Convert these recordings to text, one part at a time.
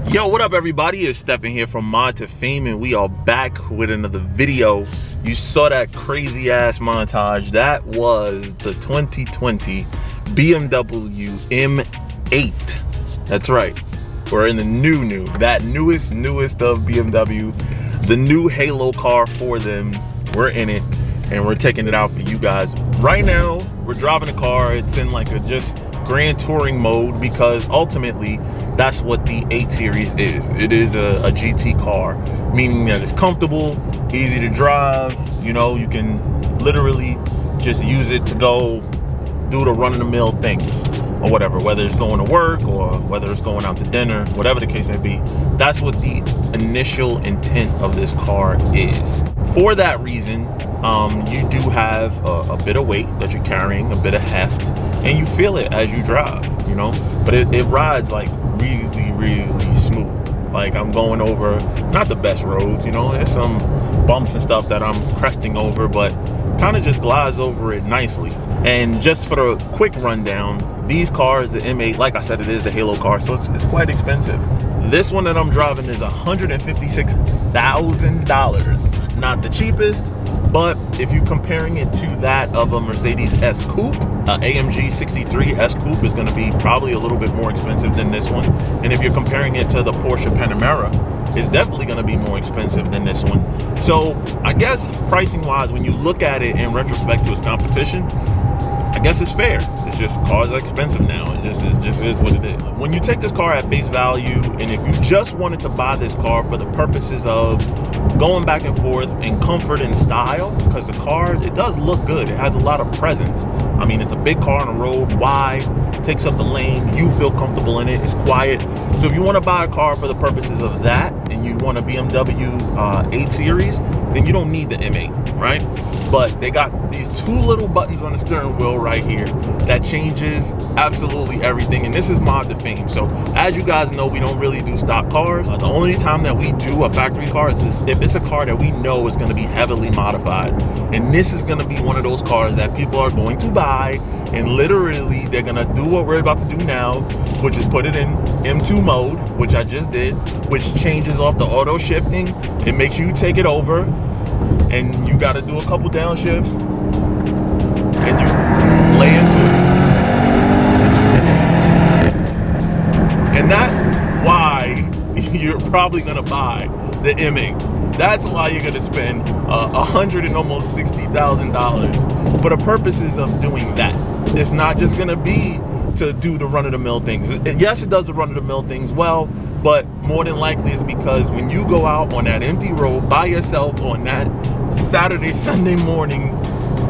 Yo, what up everybody? It's Stephen here from Mod2Fame and we are back with another video. You saw that crazy ass montage. That was the 2020 BMW M8. That's right. We're in the that newest of BMW, the new halo car for them. We're in it and we're taking it out for you guys. Right now, we're driving the car. It's in like a just grand touring mode because ultimately that's what the 8 Series is. It is a GT car, meaning that it's comfortable, easy to drive. You know, you can literally just use it to go do the run-of-the-mill things or whatever, whether it's going to work or whether it's going out to dinner, whatever the case may be. That's what the initial intent of this car is. For that reason, you do have a bit of weight that you're carrying, a bit of heft, and you feel it as you drive, you know, but it rides like really smooth. Like I'm going over not the best roads, you know, there's some bumps and stuff that I'm cresting over, but kind of just glides over it nicely. And just for the quick rundown, these cars, the M8, like I said, it is the halo car, so it's quite expensive. This one that I'm driving is $156,000. Not the cheapest, but if you're comparing it to that of a Mercedes S Coupe, AMG 63 S Coupe is going to be probably a little bit more expensive than this one. And if you're comparing it to the Porsche Panamera, it's definitely going to be more expensive than this one. So I guess pricing wise, when you look at it in retrospect to its competition, I guess it's fair. It's just cars are expensive now. It just is what it is. When you take this car at face value, and if you just wanted to buy this car for the purposes of going back and forth in comfort and style, because the car, it does look good. It has a lot of presence. I mean, it's a big car on the road, wide, takes up the lane, you feel comfortable in it, it's quiet. So if you want to buy a car for the purposes of that, and you want a BMW 8 Series, then you don't need the M8, right? But they got these two little buttons on the steering wheel right here that changes absolutely everything. And this is Mod2Fame. So as you guys know, we don't really do stock cars. The only time that we do a factory car is if it's a car that we know is going to be heavily modified. And this is going to be one of those cars that people are going to buy, and literally they're going to do what we're about to do now, which is put it in M2 mode, which I just did, which changes off the auto shifting. It makes you take it over, and you got to do a couple downshifts, and you lay into it. And that's why you're probably going to buy the M8. That's why you're going to spend almost $60,000 for the purposes of doing that. It's not just going to be to do the run-of-the-mill things. Yes, it does the run-of-the-mill things well, but more than likely it's because when you go out on that empty road by yourself on that Saturday, Sunday morning,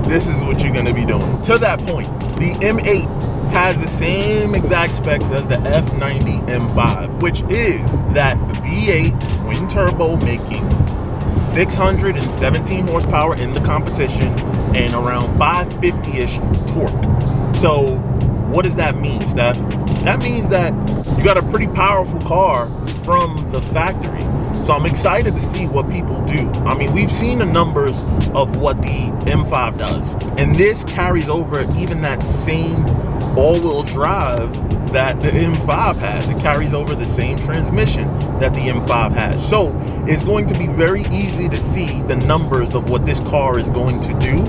this is what you're going to be doing. To that point, the M8 has the same exact specs as the F90 M5, which is that V8 twin turbo making 617 horsepower in the competition and around 550-ish torque. So what does that mean, Steph? That means that you got a pretty powerful car from the factory. So I'm excited to see what people do. I mean, we've seen the numbers of what the M5 does, and this carries over even that same all-wheel drive that the M5 has. It carries over the same transmission that the M5 has. So it's going to be very easy to see the numbers of what this car is going to do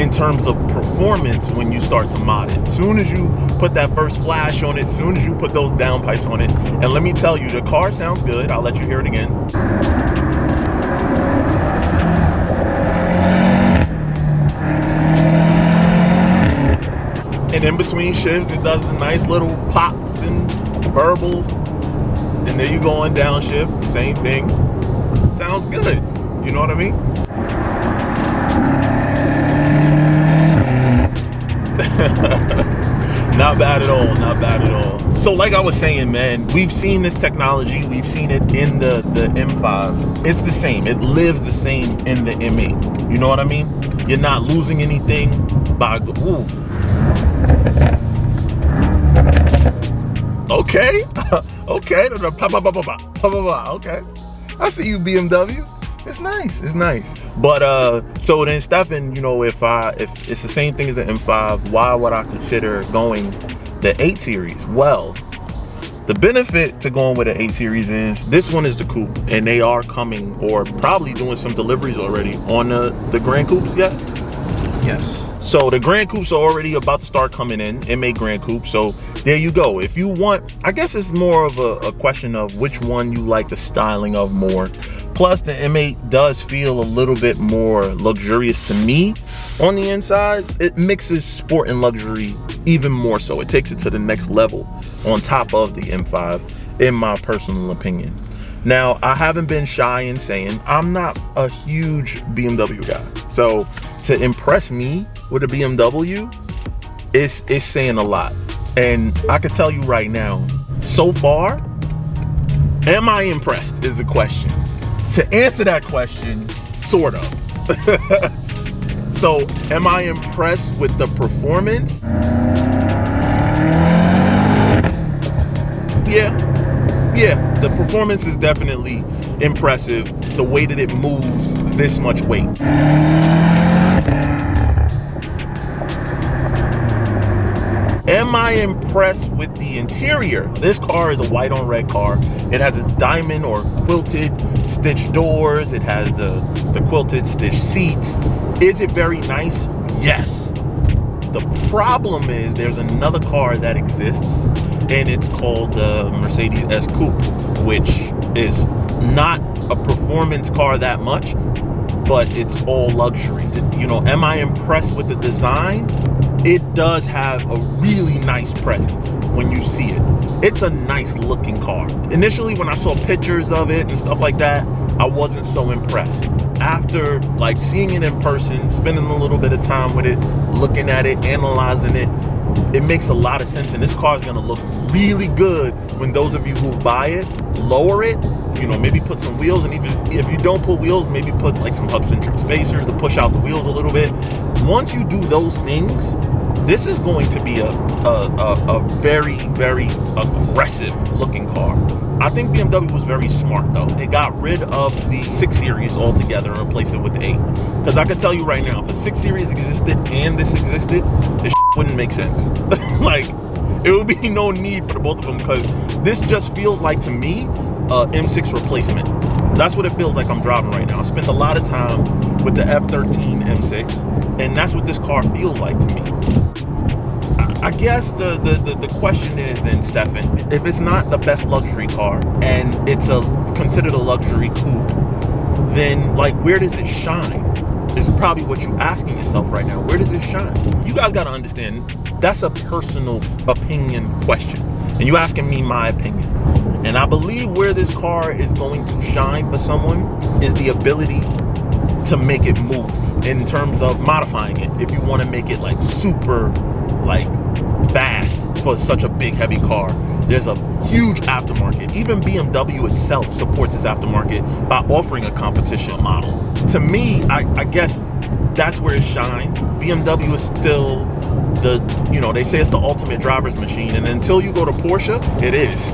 in terms of performance when you start to mod it. As soon as you put that first flash on it, as soon as you put those downpipes on it, and let me tell you, the car sounds good. I'll let you hear it again. And in between shifts, it does the nice little pops and burbles. And then you go on downshift, same thing. Sounds good. You know what I mean? Not bad at all, not bad at all. So like I was saying, man, we've seen this technology, we've seen it in the M5. It's the same, it lives the same in the M8. You know what I mean? You're not losing anything by, ooh. Okay, okay, okay. I see you, BMW. It's nice, it's nice. But so then Stephen, you know, if it's the same thing as the M5, why would I consider going the 8 Series? Well, The benefit to going with an 8 Series is this one is the coupe, and they are coming or probably doing some deliveries already on the Grand Coupes yet? Yes. So the Grand Coupes are already about to start coming in, M8 Grand Coupe. So there you go. If you want, I guess it's more of a question of which one you like the styling of more. Plus the M8 does feel a little bit more luxurious to me on the inside. It mixes sport and luxury even more so. It takes it to the next level on top of the M5, in my personal opinion. Now, I haven't been shy in saying I'm not a huge BMW guy. So to impress me with a BMW is saying a lot. And I can tell you right now, so far, am I impressed is the question. To answer that question, sort of. So, am I impressed with the performance? Yeah, the performance is definitely impressive. The way that it moves this much weight. Am I impressed with the interior? This car is a white on red car. It has a diamond or quilted stitched doors. It has the quilted stitched seats. Is it very nice? Yes. The problem is there's another car that exists, and it's called the Mercedes S Coupe, which is not a performance car that much, but it's all luxury. You know, am I impressed with the design? It does have a really nice presence when you see it. It's a nice looking car. Initially, when I saw pictures of it and stuff like that, I wasn't so impressed. After like seeing it in person, spending a little bit of time with it, looking at it, analyzing it, it makes a lot of sense. And this car is gonna look really good when those of you who buy it, lower it, you know, maybe put some wheels, and even if you don't put wheels, maybe put like some hub-centric spacers to push out the wheels a little bit. Once you do those things, this is going to be a very, very aggressive looking car. I think BMW was very smart though. They got rid of the 6 Series altogether and replaced it with the 8. Because I can tell you right now, if a 6 Series existed and this existed, this wouldn't make sense. Like, it would be no need for the both of them, because this just feels like, to me, a M6 replacement. That's what it feels like I'm driving right now. I spent a lot of time with the F13 M6, and that's what this car feels like to me. I guess the question is then, Stefan, if it's not the best luxury car and it's considered a luxury coupe, then like, where does it shine? Is probably what you're asking yourself right now. Where does it shine? You guys got to understand, that's a personal opinion question, and you asking me my opinion. And I believe where this car is going to shine for someone is the ability to make it move, in terms of modifying it. If you want to make it like super like fast for such a big heavy car, there's a huge aftermarket. Even BMW itself supports its aftermarket by offering a competition model. To me, I guess that's where it shines. BMW is still the, you know, they say it's the ultimate driver's machine, and until you go to Porsche, it is.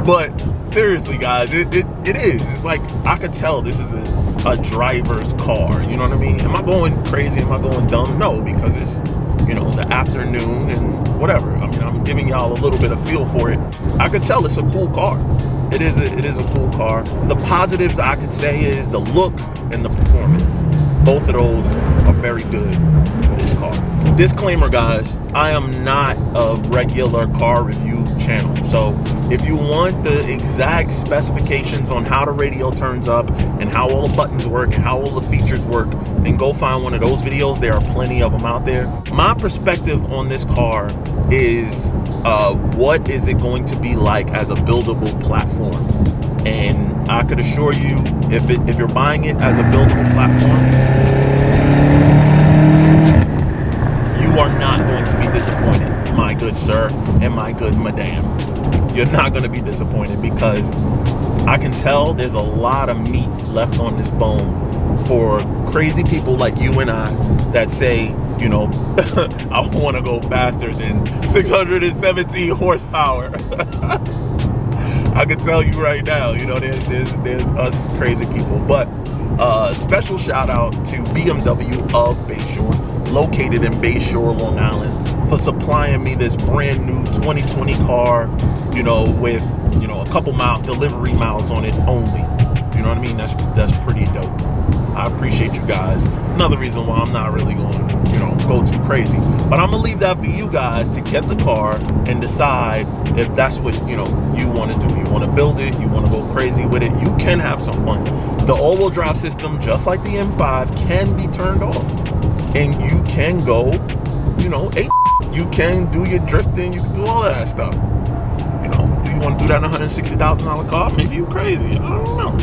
But seriously, guys, it is. It's like, I could tell this is a driver's car. You know what I mean? Am I going crazy? Am I going dumb? No, because it's, you know, the afternoon and whatever. I mean, I'm giving y'all a little bit of feel for it. I could tell it's a cool car. It is a cool car. The positives I could say is the look and the performance. Both of those are very good for this car. Disclaimer, guys, I am not a regular car review channel. So if you want the exact specifications on how the radio turns up and how all the buttons work and how all the features work, then go find one of those videos. There are plenty of them out there. My perspective on this car is what is it going to be like as a buildable platform? And I could assure you, if you're buying it as a buildable platform, you are not going to be disappointed, my good sir and my good madam. You're not going to be disappointed, because I can tell there's a lot of meat left on this bone for crazy people like you and I that say, you know, I want to go faster than 617 horsepower. I can tell you right now, you know, there's us crazy people. But special shout out to BMW of Bayshore, located in Bayshore, Long Island. for supplying me this brand new 2020 car, you know, with, you know, a couple delivery miles on it only. You know what I mean? That's pretty dope. I appreciate you guys. Another reason why I'm not really going to, you know, go too crazy. But I'm gonna leave that for you guys to get the car and decide if that's what, you know, you want to do. You want to build it, you want to go crazy with it. You can have some fun. The all-wheel drive system, just like the M5, can be turned off. And you can go, you know, you can do your drifting, you can do all of that stuff. You know, do you want to do that in a $160,000 car? Maybe you crazy. I don't know.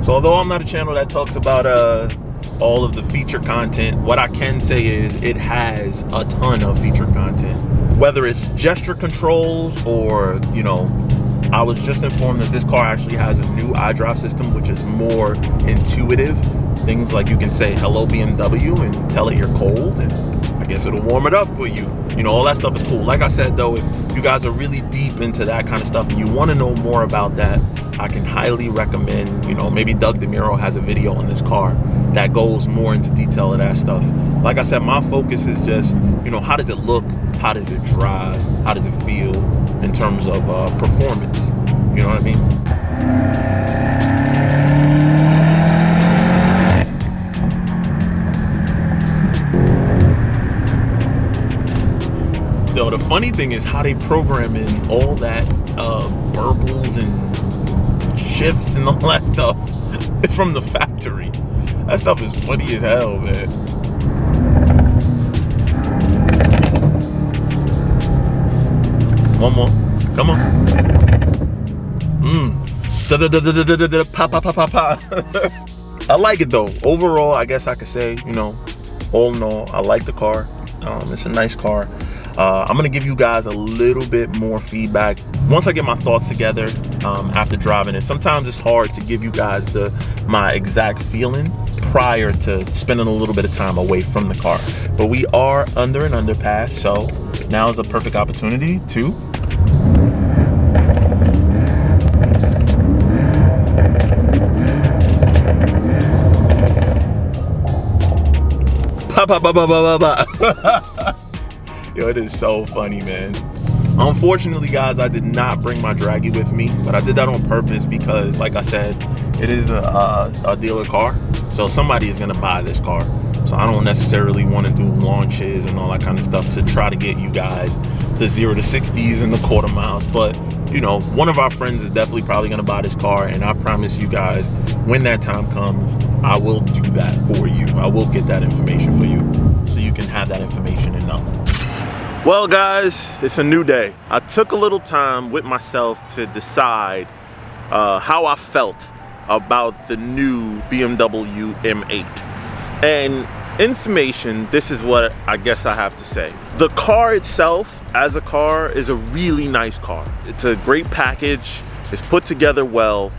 Although I'm not a channel that talks about all of the feature content, what I can say is it has a ton of feature content. Whether it's gesture controls or, you know, I was just informed that this car actually has a new iDrive system, which is more intuitive. Things like you can say, hello BMW, and tell it you're cold, and I guess it'll warm it up for you. You know, all that stuff is cool. Like I said, though, if you guys are really deep into that kind of stuff and you want to know more about that, I can highly recommend, you know, maybe Doug DeMuro has a video on this car that goes more into detail of that stuff. Like I said, my focus is just, you know, how does it look? How does it drive? How does it feel in terms of performance? You know what I mean? Yo, the funny thing is how they program in all that verbals and shifts and all that stuff from the factory. That stuff is funny as hell, man. One more. Come on. I like it though. Overall, I guess I could say, you know, all in all, I like the car. It's a nice car. I'm gonna give you guys a little bit more feedback once I get my thoughts together after driving it. Sometimes it's hard to give you guys my exact feeling prior to spending a little bit of time away from the car. But we are under an underpass, so now is a perfect opportunity to Yo, it is so funny, man. Unfortunately, guys, I did not bring my draggy with me, but I did that on purpose because, like I said, it is a dealer car, so somebody is gonna buy this car. So I don't necessarily want to do launches and all that kind of stuff to try to get you guys the 0 to 60s and the quarter miles. But, you know, one of our friends is definitely probably gonna buy this car, and I promise you guys, when that time comes, I will do that for you. I will get that information for you so you can have that information and know. Well, guys, it's a new day. I took a little time with myself to decide how I felt about the new BMW M8. And in summation, this is what I guess I have to say. The car itself, as a car, is a really nice car. It's a great package. It's put together well.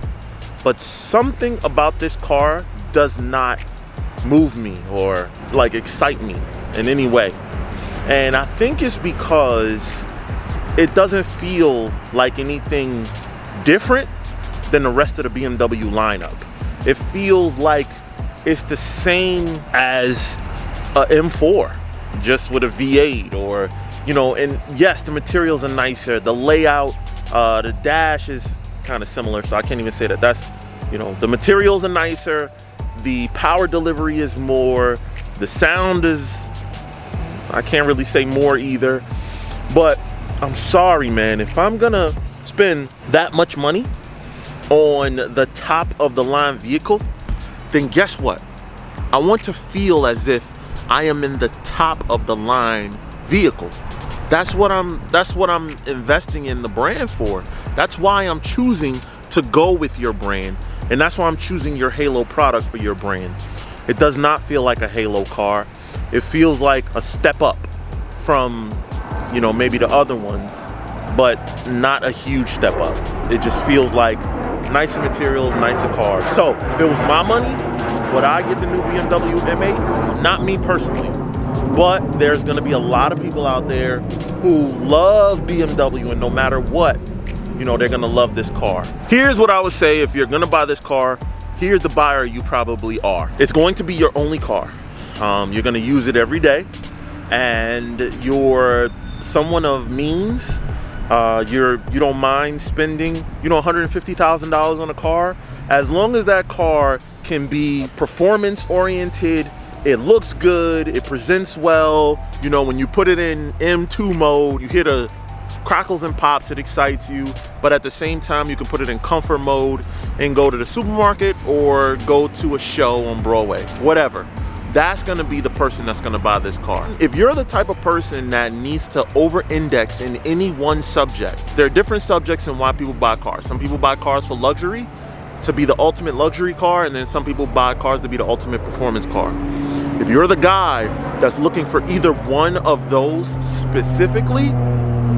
But something about this car does not move me or like excite me in any way. And I think it's because it doesn't feel like anything different than the rest of the BMW lineup. It feels like it's the same as a M4, just with a V8, or, you know, and yes, the materials are nicer. The layout, the dash is kind of similar, so I can't even say that. That's, you know, the materials are nicer. The power delivery is more. The sound is, I can't really say more either. But I'm sorry, man, if I'm gonna spend that much money on the top of the line vehicle, then guess what? I want to feel as if I am in the top of the line vehicle. That's what I'm investing in the brand for. That's why I'm choosing to go with your brand, and that's why I'm choosing your Halo product for your brand. It does not feel like a Halo car. It feels like a step up from, you know, maybe the other ones. but not a huge step up. It just feels like nicer materials, nicer cars. So if it was my money, would I get the new BMW M8? Not me personally, but there's gonna be a lot of people out there who love BMW, and no matter what, you know, they're gonna love this car. Here's what I would say if you're gonna buy this car. Here's the buyer you probably are. It's going to be your only car. You're gonna use it every day, and you're someone of means. You don't mind spending, you know, $150,000 on a car, as long as that car can be performance oriented. It looks good, it presents well. You know, when you put it in M2 mode, you hear the crackles and pops, it excites you, but at the same time you can put it in comfort mode and go to the supermarket or go to a show on Broadway, whatever. That's gonna be the person that's gonna buy this car. If you're the type of person that needs to over-index in any one subject, there are different subjects in why people buy cars. Some people buy cars for luxury, to be the ultimate luxury car, and then some people buy cars to be the ultimate performance car. If you're the guy that's looking for either one of those specifically,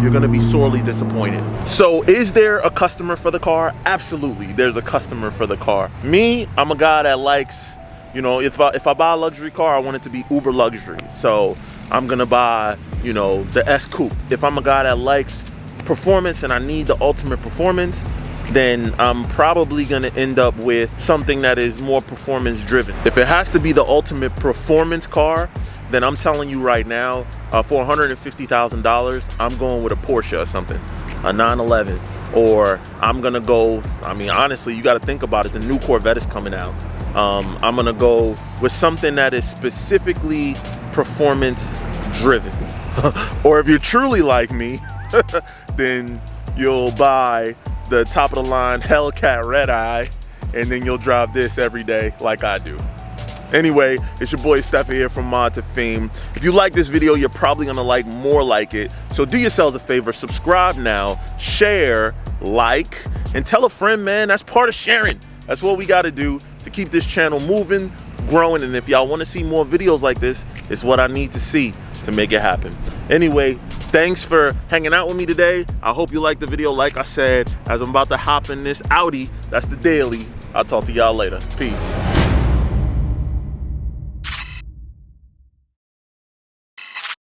you're gonna be sorely disappointed. So is there a customer for the car? Absolutely, there's a customer for the car. Me, I'm a guy that likes, you know, if I buy a luxury car, I want it to be uber luxury. So I'm gonna buy, you know, the S Coupe. If I'm a guy that likes performance and I need the ultimate performance, then I'm probably gonna end up with something that is more performance driven. If it has to be the ultimate performance car, then I'm telling you right now, for $150,000, I'm going with a Porsche or something, a 911, or I'm gonna go, I mean, honestly, you gotta think about it, the new Corvette is coming out. I'm gonna go with something that is specifically performance driven. Or if you're truly like me, then you'll buy the top of the line Hellcat Red Eye, and then you'll drive this every day like I do. Anyway, it's your boy Steffa here from Mod2Fame. If you like this video, you're probably gonna like more like it. So do yourselves a favor, subscribe now, share, like, and tell a friend, man. That's part of sharing. That's what we gotta do to keep this channel moving, growing, and if y'all wanna see more videos like this, it's what I need to see to make it happen. Anyway, thanks for hanging out with me today. I hope you liked the video. Like I said, as I'm about to hop in this Audi, that's the daily. I'll talk to y'all later. Peace.